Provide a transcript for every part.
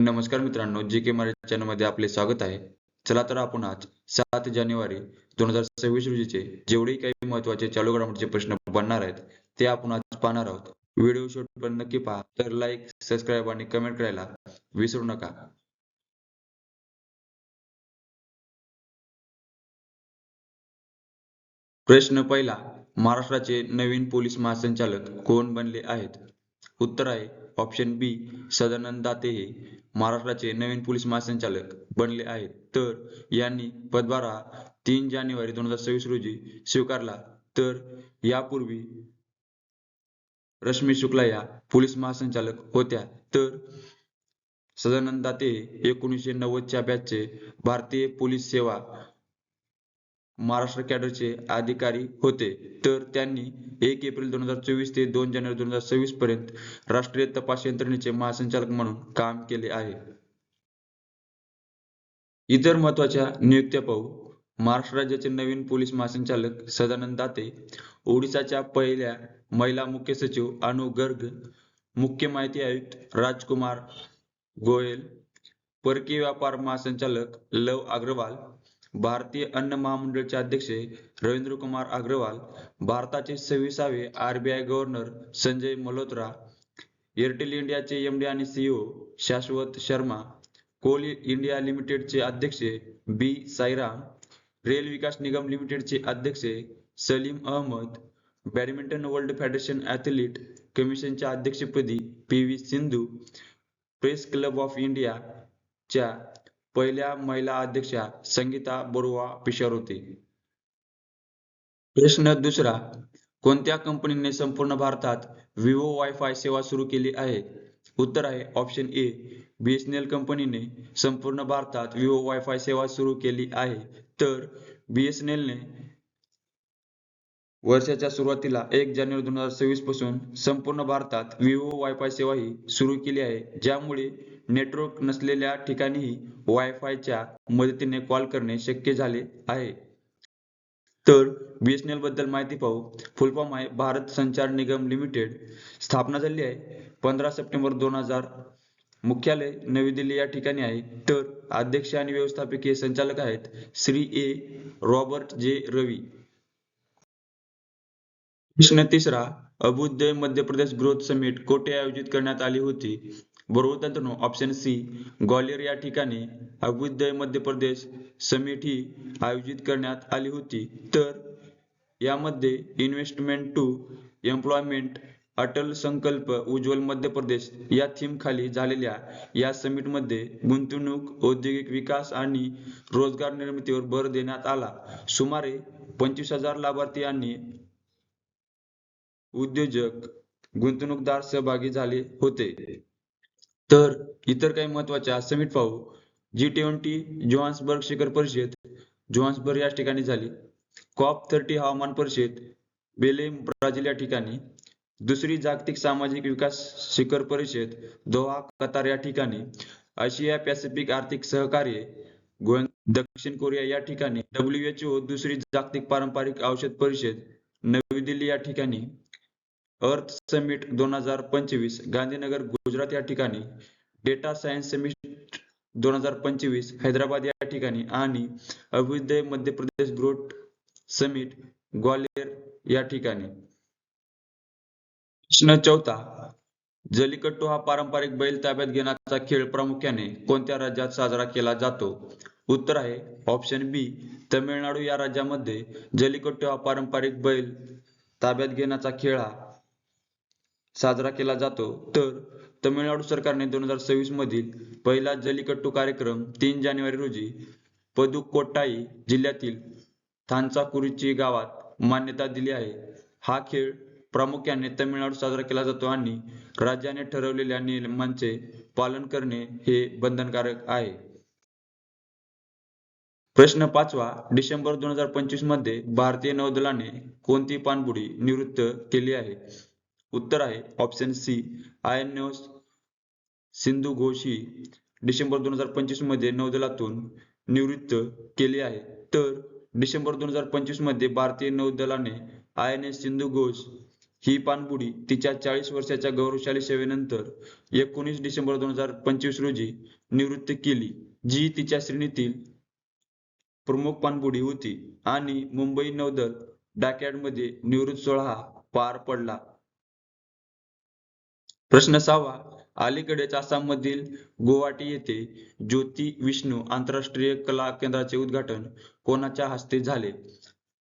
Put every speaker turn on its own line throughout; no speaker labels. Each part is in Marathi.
नमस्कार मित्रांनो, जी के मराठी चॅनलमध्ये आपले स्वागत आहे. चला तर आपण आज 7 जानेवारी 2026 रोजीचे जेवढेही काही महत्त्वाचे चालू घडामोडीचे प्रश्न बनणार आहेत, ते आपण आज पाहणार आहोत. व्हिडिओ शेवटपर्यंत नक्की पहा. तर लाईक, सबस्क्राईब आणि कमेंट करायला विसरू नका. प्रश्न पहिला. महाराष्ट्राचे नवीन पोलीस महासंचालक कोण बनले आहेत? उत्तर आहे ऑप्शन बी. सदानंद दाते हे महाराष्ट्राचे नवीन पोलीस महासंचालक बनले आहेत. तर यांनी पदभार हा 3 जानेवारी 2026 रोजी स्वीकारला. तर यापूर्वी रश्मी शुक्ला या पोलीस महासंचालक होत्या. तर सदानंद दाते हे 1990च्या बॅचचे भारतीय पोलीस सेवा महाराष्ट्र कॅडरचे अधिकारी होते. तर त्यांनी 1 एप्रिल 2024 ते 2 जानेवारी 2026 पर्यंत राष्ट्रीय तपास यंत्रणेचे महासंचालक म्हणून काम केले आहे. इतर महत्त्वाच्या नियुक्त्या पाहू. महाराष्ट्र राज्याचे नवीन पोलीस महासंचालक सदानंद दाते, ओडिशाच्या पहिल्या महिला मुख्य सचिव अनु गर्ग, मुख्य माहिती आयुक्त राजकुमार गोयल, परकीय व्यापार महासंचालक लव अग्रवाल, भारतीय अन्न महामंडळाचे अध्यक्ष रवींद्र कुमार अग्रवाल, भारताचे 26वे आरबीआय गव्हर्नर संजय मल्होत्रा, एअरटेल इंडियाचे एमडी आणि CEO Shashwat Sharma, Coal India लिमिटेडचे अध्यक्ष बी साईराम, रेल विकास निगम लिमिटेडचे अध्यक्ष Salim Ahmad, badminton world federation athlete कमिशनच्या अध्यक्षपदी P V Sindhu, press club of इंडियाच्या पहिल्या महिला अध्यक्षा संगीता बरुआ पिशर होते. प्रश्न दुसरा. कोणत्या कंपनीने संपूर्ण भारतात विवो वायफाय सेवा सुरू केली आहे? उत्तर आहे ऑप्शन ए. बीएसएनएल कंपनीने संपूर्ण भारतात विवो वायफाय सेवा सुरू केली आहे. तर बीएसएनएलने वर्षाच्या सुरुवातीला 1 जानेवारी 2026 पासून संपूर्ण भारतात विवो वायफाय सेवा ही सुरू केली आहे, ज्यामुळे नेटवर्क नसलेल्या ठिकाणीही वायफायच्या मदतीने कॉल करणे शक्य झाले आहे. तर बीएसएनएल बद्दल माहिती पाहू. फुल फॉर्म आहे भारत संचार निगम लिमिटेड. स्थापना झाली आहे 15 सप्टेंबर 2000. मुख्यालय नवी दिल्ली या ठिकाणी आहे. तर अध्यक्ष आणि व्यवस्थापकीय संचालक आहेत श्री ए. रॉबर्ट जे रवी. प्रश्न तिसरा. अभ्युदय मध्य प्रदेश ग्रोथ समिट कोठे आयोजित करण्यात आली होती? बरोबर मित्रांनो, ऑप्शन सी. ग्वालियर या ठिकाणी अभ्युदय मध्य प्रदेश समिट ही आयोजित करण्यात आली होती. तर यामध्ये इन्व्हेस्टमेंट टू एम्प्लॉयमेंट, अटल संकल्प उज्ज्वल मध्य प्रदेश या थीम खाली झालेल्या या समिटमध्ये गुंतवणूक, औद्योगिक विकास आणि रोजगार निर्मितीवर भर देण्यात आला. सुमारे 25,000 लाभार्थी आणि उद्योजक, गुंतवणूकदार सहभागी झाले होते. तर इतर काही महत्त्वाच्या समिट पाहू. G20 जोहान्सबर्ग शिखर परिषद जोहान्सबर्ग या ठिकाणी झाली. COP30 हवामान परिषद बेलेम ब्राझील या ठिकाणी. दुसरी जागतिक सामाजिक विकास शिखर परिषद दोहा कतार या ठिकाणी. आशिया पॅसिफिक आर्थिक सहकार्य दक्षिण कोरिया या ठिकाणी. WHO दुसरी जागतिक पारंपरिक औषध परिषद नवी दिल्ली या ठिकाणी. अर्थ समिट 2025 गांधीनगर गुजरात या ठिकाणी. डेटा सायन्स समिट 2025 हैदराबाद या ठिकाणी. आणि अभ्युदय मध्य प्रदेश ग्रोथ समिट ग्वालियर या ठिकाणी. प्रश्न चौथा. जल्लीकट्टू हा पारंपरिक बैल ताब्यात घेण्याचा खेळ प्रामुख्याने कोणत्या राज्यात साजरा केला जातो? उत्तर आहे ऑप्शन बी. तमिळनाडू या राज्यामध्ये जल्लीकट्टू हा पारंपरिक बैल ताब्यात घेण्याचा खेळ हा साजरा केला जातो. तर तमिळनाडू सरकारने 2026 मधील पहिला जल्लीकट्टू कार्यक्रम 3 जानेवारी रोजी पदुकोट्टाई जिल्ह्यातील थांचाकुरिची गावात मान्यता दिली आहे. हा खेळ प्रामुख्याने तमिळनाडूत साजरा केला जातो आणि राज्याने ठरवलेल्या नियमांचे पालन करणे हे बंधनकारक आहे. प्रश्न पाचवा. डिसेंबर 2025 मध्ये भारतीय नौदलाने कोणती पाणबुडी निवृत्त केली आहे? उत्तर आहे option C. INS Sindhu Ghosh ही डिसेंबर 2025 मध्ये नौदलातून निवृत्त केली आहे. तर डिसेंबर 2025 मध्ये भारतीय नौदलाने INS सिंधू घोष ही पाणबुडी तिच्या 40 वर्षाच्या गौरवशाली सेवेनंतर 19 डिसेंबर 2025 रोजी निवृत्त केली, जी तिच्या श्रेणीतील प्रमुख पाणबुडी होती आणि मुंबई नौदल डॉकयार्डमध्ये निवृत्त सोहळा पार पडला. प्रश्न 6वा. अलीकडेच आसाममधील गुवाहाटी येथे ज्योती विष्णू आंतरराष्ट्रीय कला केंद्राचे उद्घाटन कोणाच्या हस्ते झाले?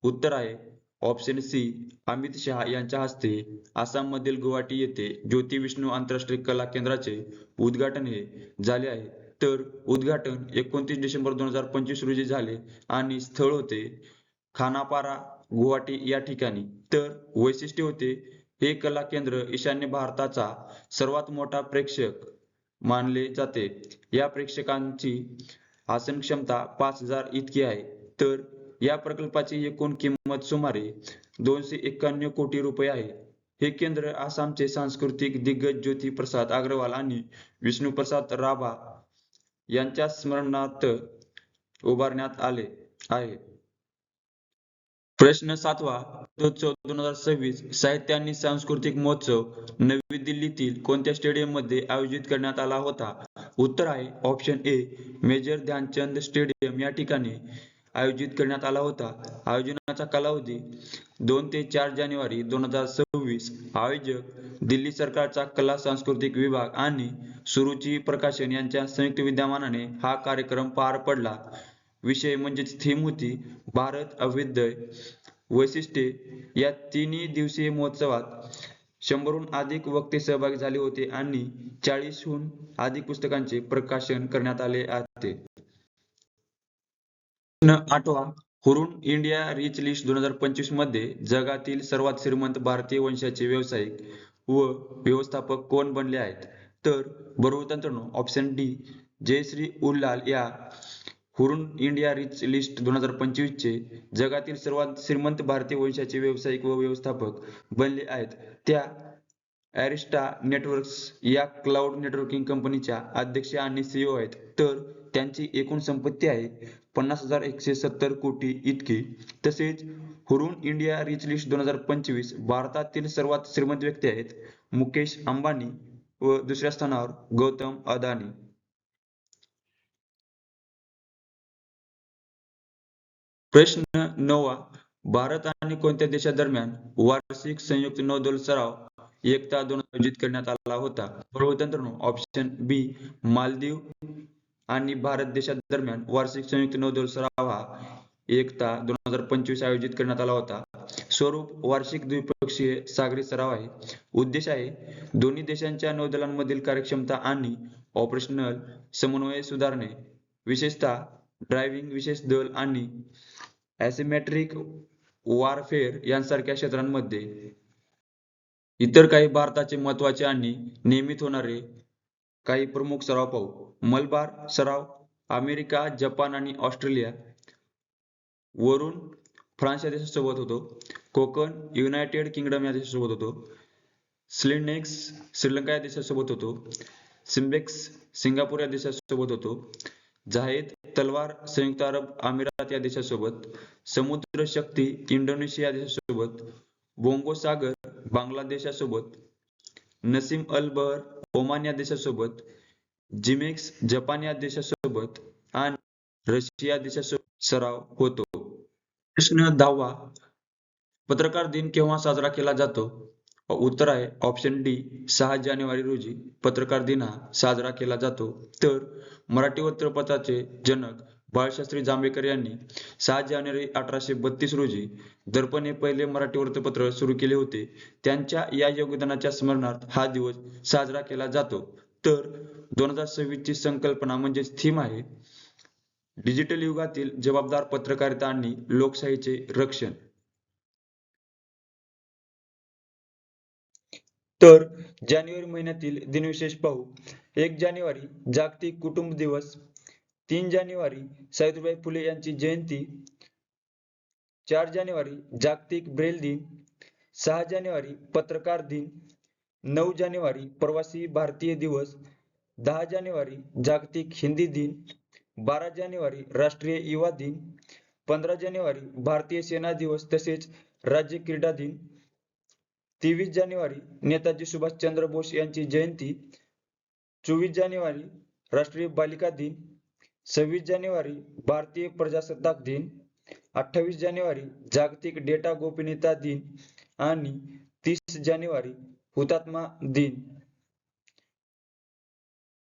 उत्तर आहे ऑप्शन सी अमित शहा यांच्या हस्ते. आसाममधील गुवाहाटी येथे ज्योती विष्णू आंतरराष्ट्रीय कला केंद्राचे उद्घाटन हे झाले आहे. तर उद्घाटन 29 डिसेंबर 2025 रोजी झाले आणि स्थळ होते खानापारा, गुवाहाटी या ठिकाणी. तर वैशिष्ट्य होते हे कला केंद्र ईशान्य भारताचा सर्वात मोठा प्रेक्षक मानले जाते. या प्रेक्षकांची आसन क्षमता 5000 इतकी आहे. तर या प्रकल्पाची एकूण किंमत सुमारे 291 कोटी रुपये आहे. हे केंद्र आसामचे सांस्कृतिक दिग्गज ज्योती प्रसाद अग्रवाल आणि विष्णुप्रसाद राभा यांच्या स्मरणार्थ उभारण्यात आले आहे. प्रश्न 7वा. रंगोत्सव 2026 साहित्य आणि सांस्कृतिक महोत्सव नवी दिल्लीतील कोणत्या स्टेडियममध्ये आयोजित करण्यात आला होता? उत्तर आहे option A major Dhyanchand stadium या ठिकाणी आयोजित करण्यात आला होता. आयोजनाचा कालावधी 2 ते 4 जानेवारी 2026. आयोजक दिल्ली सरकारचा कला सांस्कृतिक विभाग आणि सुरुची प्रकाशन यांच्या संयुक्त विद्यमानाने हा कार्यक्रम पार पडला. विषय म्हणजेच थीम होती भारत अभ्युदय. वैशिष्ट्ये या तिन्ही दिवसीय महोत्सवात 100हून अधिक वक्ते सहभागी झाले होते आणि 40हून अधिक पुस्तकांचे प्रकाशन करण्यात आले आहे. प्रश्न 8वा. हुरून इंडिया रिच लिस्ट 2025 मध्ये जगातील सर्वात श्रीमंत भारतीय वंशाचे व्यावसायिक व व्यवस्थापक कोण बनले आहेत? तर बरोबर ऑप्शन डी जयश्री उल्लाल या हुरून इंडिया रिच लिस्ट 2025 चे जगातील सर्वात श्रीमंत भारतीय वंशाचे व्यावसायिक व व्यवस्थापक बनले आहेत. त्या ॲरिस्टा नेटवर्क्स या क्लाउड नेटवर्किंग कंपनीच्या अध्यक्ष आणि सीईओ आहेत. तर त्यांची एकूण संपत्ती आहे 50,170 कोटी इतकी. तसेच हुरून इंडिया रिच लिस्ट 2025 भारतातील सर्वात श्रीमंत व्यक्ती आहेत मुकेश अंबानी व दुसऱ्या स्थानावर गौतम अदानी. प्रश्न 9वा. भारत आणि कोणत्या देशादरम्यान वार्षिक संयुक्त नौदल सराव एकता 2 आयोजित करण्यात आला होता? बरोबर ऑप्शन बी मालदीव आणि भारत देशादरम्यान वार्षिक संयुक्त नौदल सराव हा एकता 2025 आयोजित करण्यात आला होता. स्वरूप वार्षिक द्विपक्षीय सागरी सराव आहे. उद्देश आहे दोन्ही देशांच्या नौदलांमधील कार्यक्षमता आणि ऑपरेशनल समन्वय सुधारणे, विशेषतः ड्रायव्हिंग विशेष दल आणि ॲसिमेट्रिक वॉरफेअर यांसारख्या क्षेत्रांमध्ये. इतर काही भारताचे महत्त्वाचे आणि नियमित होणारे काही प्रमुख सराव पाहू. मलबार सराव अमेरिका, जपान आणि ऑस्ट्रेलिया वरून फ्रान्स या देशासोबत होतो. कोकण युनायटेड किंगडम या देशासोबत होतो. स्लिनेक्स श्रीलंका या देशासोबत होतो. सिम्बेक्स सिंगापूर या देशासोबत होतो. जाहेद तलवार संयुक्त अरब अमिरात या देशासोबत. समुद्र शक्ती इंडोनेशिया या देशासोबत. बोंगो सागर बांगलादेशासोबत. नसीम अल बहर ओमान या देशासोबत. जिमेक्स जपान या देशासोबत आणि रशिया देशासोबत सराव होतो. प्रश्न 10वा. पत्रकार दिन केव्हा साजरा केला जातो? उत्तर आहे ऑप्शन डी 6 जानेवारी रोजी पत्रकार दिन हा साजरा केला जातो. तर मराठी वृत्तपत्राचे जनक बाळशास्त्री जांभेकर यांनी 6 जानेवारी 1832 रोजी दर्पण हे पहिले मराठी वृत्तपत्र सुरू केले होते. त्यांच्या या योगदानाच्या स्मरणार्थ हा दिवस साजरा केला जातो. तर 2026 ची संकल्पना म्हणजेच थीम आहे डिजिटल युगातील जबाबदार पत्रकारिता आणि लोकशाहीचे रक्षण. तर जानेवारी महिन्यातील दिनविशेष पाहू. 1 जानेवारी जागतिक कुटुंब दिवस. 3 जानेवारी सावित्रीबाई फुले यांची जयंती. 4 जानेवारी जागतिक ब्रेल दिन. 6 जानेवारी पत्रकार दिन. 9 जानेवारी प्रवासी भारतीय दिवस. 10 जानेवारी जागतिक हिंदी दिन. 12 जानेवारी राष्ट्रीय युवा दिन. 15 जानेवारी भारतीय सेना दिवस तसेच राज्य क्रीडा दिन. 23 जानेवारी नेताजी सुभाषचंद्र बोस यांची जयंती, 24 जानेवारी राष्ट्रीय बालिका दिन, 26 जानेवारी भारतीय प्रजासत्ताक दिन, 28 जानेवारी जागतिक डेटा गोपनीयता दिन आणि 30 जानेवारी हुतात्मा दिन